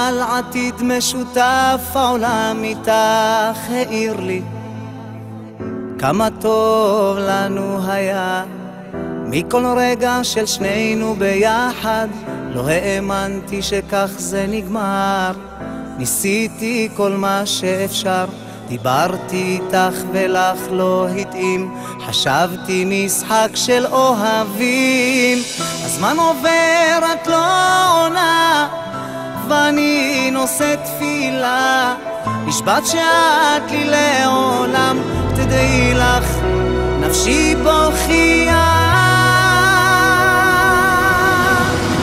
על עתיד משותף, העולם איתך העיר לי כמה טוב לנו היה מכל רגע של שנינו ביחד. לא האמנתי שכך זה נגמר, ניסיתי כל מה שאפשר, דיברתי איתך ולך לא התאים, חשבתי משחק של אוהבים. הזמן עובר את לא עונה ואני נושא תפילה, נשבעת שאת לי לעולם, תדעי לך נפשי בוכייה.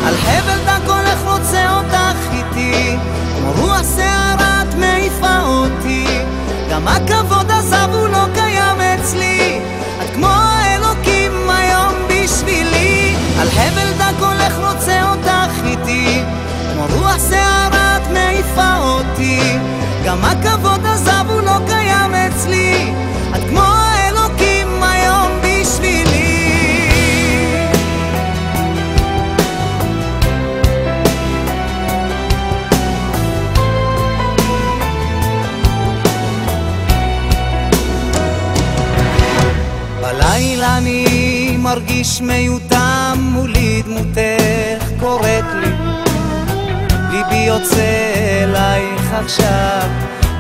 על חבל דק הולך רוצה אותך איתי, כמו רוח שערת מעיפה אותי, גם הכבוד עזב הוא לא קיים אצלי, את כמו אלוקים היום בשבילי. על חבל דק הולך רוצה אותך איתי, כמו רוח שערת מעיפה אותי, גם הכבוד עזב הוא לא קיים אצלי, את כמו אלוקים היום בשבילי. בלילה אני מרגיש מיותם, מולי דמותך קוראת לי, ליבי יוצא אלייך עכשיו,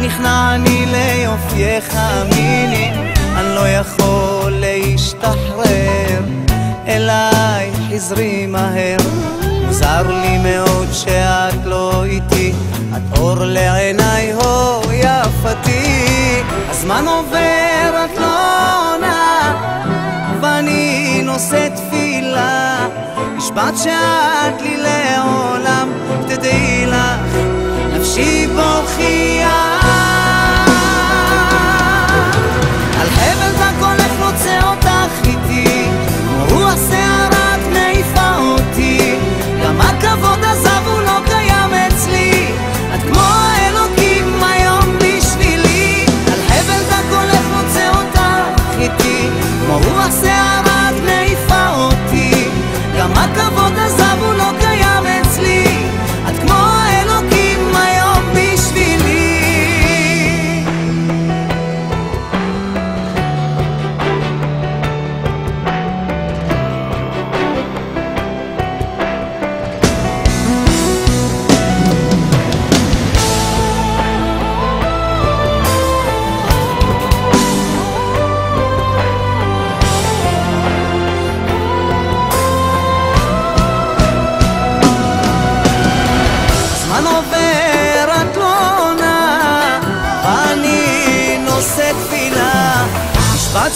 נכנע אני ליופייך מיני, אני לא יכול להשתחרר, אליי חזרי מהר. מוזר לי מאוד שאת לא איתי, את אור לעיניי הו יפתי. הזמן עובר את לא עונה ואני נושא תפילה, נשבעת שאת לי לעולם, תדעי לך נפשי בוכייה. על חבל דק הולך רוצה אותך איתי, כמו רוח שערת מעיפה אותי, גם הכבוד עזב הוא לא קיים אצלי, את כמו אלוקים היום בשבילי. על חבל דק הולך רוצה אותך איתי, כמו רוח שערת מעיפה אותי, גם הכבוד עזב הוא לא קיים אצלי, את כמו אלוקים היום בשבילי. הזמן עובר את לא עונה ואני נושא תפילה, נשבעת